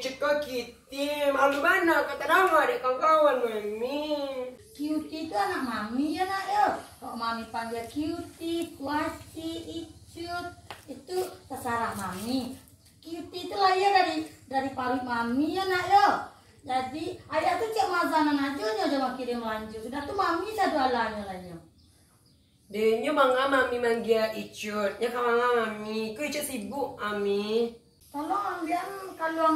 cekak Kitty. Malu mana kata nama adik kawan-kawan Mami. Cutie itu anak Mami ya nak ya. Kok Mami panggil Cutie, Kuaci, Icut, itu terserah Mami. Cutie itu lahir dari parit Mami ya nak ya. Jadi ayah tuh cek mazanan aja coba kirim lanjut. Sudah tuh Mami satu alanya lainnya. Denya mangga Mami manggil Icut. Ya kawan Mami. Ku Icut sibuk Mami. Tolong ambil kalau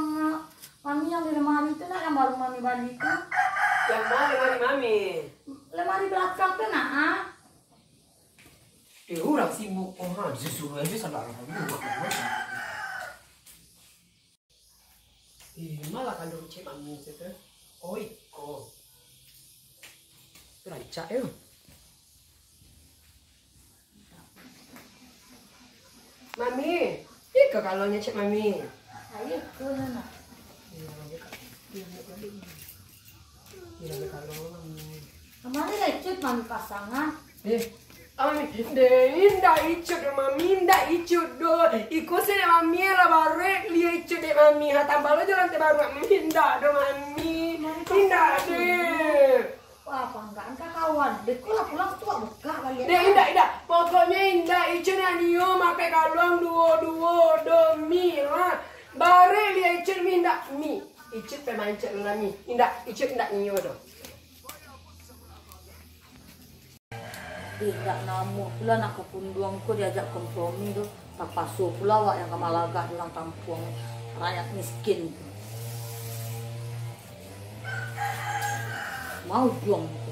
Mami yang di lemari itu nak yang baru Mami balik kan? Yang mana lemari Mami? Lemari belakang tuh nak. Orang sibuk. Oh, susu aja salah Mami. Malah kalau cek Mami itu. Oh, iko. Rancak ya. Mami, ika kalau cek Mami. Ayo ke nak. Iya kalau Mami. Kemarin lecet Mami pasangan. Mami, indah Icut Mami, indah Icut do. Iko sih Mami lah baru lihat Icut deh Mami. Tambah lo jalan baru Mami indah do Mami. Indah deh. Wah, banggaan kawan. Dekul lah pulang tua buka balik. Indah. Pokoknya indah Icut nio makai kalung duo domi lah. Bare lihat Icut minda mi. Icut pemain Icut lagi. Indah Icut indah nio do. Tidak namu pula nak kepunduangku diajak kompromi tu. Tak pasu pula wak yang kemalagah dalam kampung rakyat miskin. Mau juang tu.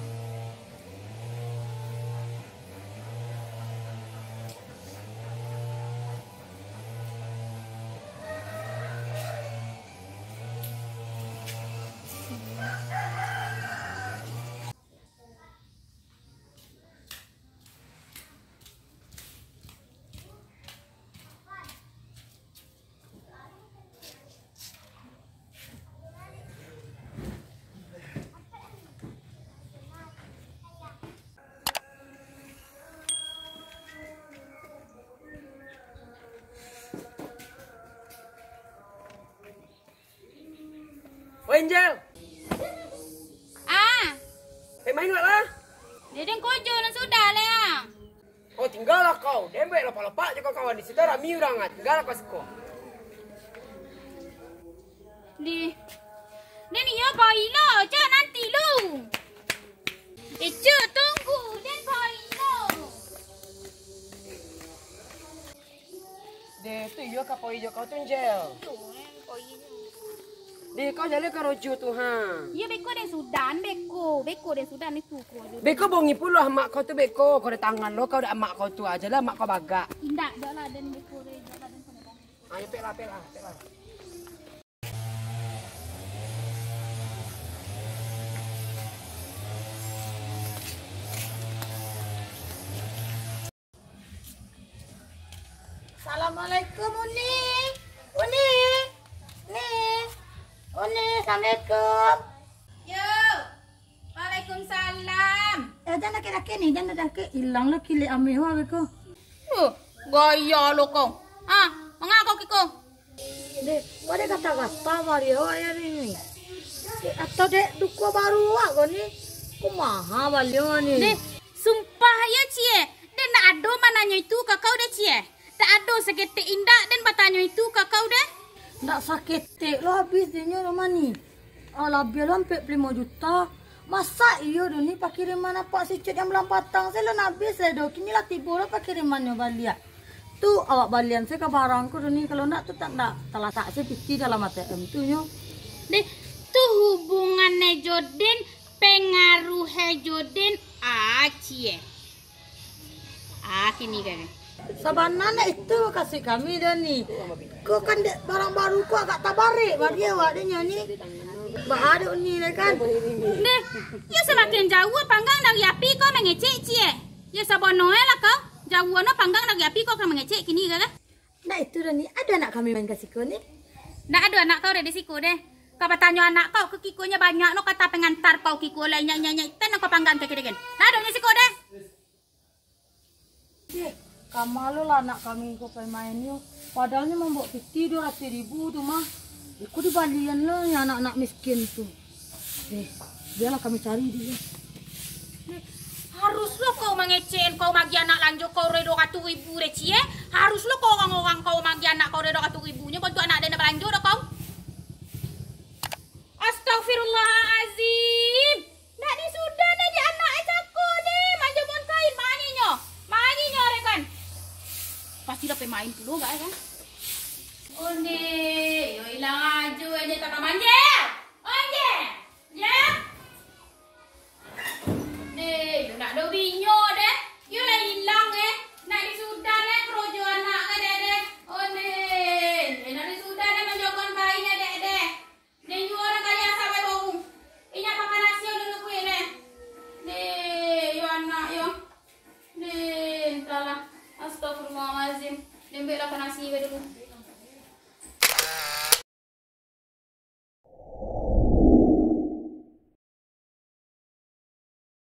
Angel. Main lah. Dedeng kojo dan sudah lah ya. Oh tinggal lah kau. Dembek lepak-lepak je kau kawan di situ rami orang ah. Tinggal kau sekolah. Ni ya bailo, jangan nanti lu. Cuk tunggu, dan bailo. Deh tu yo kapoi jo kau tu Angel. Deh kau jalan ke rojo tu ha. Ya beko dan Sudan, beko dan Sudan itu ko. Beko bongi puluh mak kau tu beko. Kau ada tangan lo kau ada mak kau tu aja lah mak kau bagak. Indah dah lah dan beko dan jalan dan sana. Ayo pelah. Assalamualaikum Uni. Assalamualaikum. Yo. Waalaikumsalam. Jangan laki-laki ni, jangan laki hilang lah kili amihwa beko. Gaya lo kau. Mengapa kiko? Dek, ada kata-kata Mario ya ni. Atau dek duku baru aku ni. Kumaha Mario ni. Dek, sumpah ya cie. Dan nak ado mananya itu kakau deh cie. Tak ado seketik indah dan batanya itu kakau deh. Ndak sakit tek lo habis dia rumah ni. Lebih lo sampai 5 juta. Masa iyo do ni pakiriman apa si cut yang melampatang saya lo habis lah do. Kini lah tiba lo pakirimannya balian. Tu awak balian saya ke barangku do ni kalau ndak tu tak tak saya piti dalam ATM tu yo. Deh, tu hubungannya Joden pengaruhnya Joden cie. Kini kan. Sabanana itu kasih kami dah ni. Kau kan barang baru kau agak tabarik dia awak dia ni. Bahaduk ni lah kan. Deh, ya semakin jauh panggang dari api kau mengecek cie. Ya sabono lah kau. Jauh no panggang dari api kau kan mengecek kini kan? Nah itu dah ni ada anak kami main kasih kau ni. Nak ada anak kau dari siku deh. Kau bertanya anak kau ke kikunya banyak no kata pengantar kau kiku lain nyanyi ten kau panggang ke kiri kan. Nak ada siku deh. Kamu lah anak kami kau main yuk. Padahalnya membuat piti 200.000 tu mah. Aku di balian lo ya anak-anak miskin tuh. Biarlah kami cari dia. Harus lo kau mengecen, kau magi anak lanjut kau redo katu ibu reci harus lo kau orang-orang kau magi anak kau redo katu ibunya bantu anak dan lanjut dah kau. Astagfirullahalazim. Nak di sudah dah di anak cako deh. Manja mon kain manginyo rekan. Pasti dapat main dulu enggak ya? Oh nih, yo hilang aja aja tak manja. Manja. Ya. Deh, nak do binyo deh. Yo lah hilang Nak di sudah krojo anak deh. Oh nih, nak di sudah menjokon bayinya deh. Dan yo orang kaya sampai bau. Inya pakai nasi dulu kuih Deh, yo anak yo. Deh, entahlah. Astagfirullahalazim. Dembek lah nasi dulu.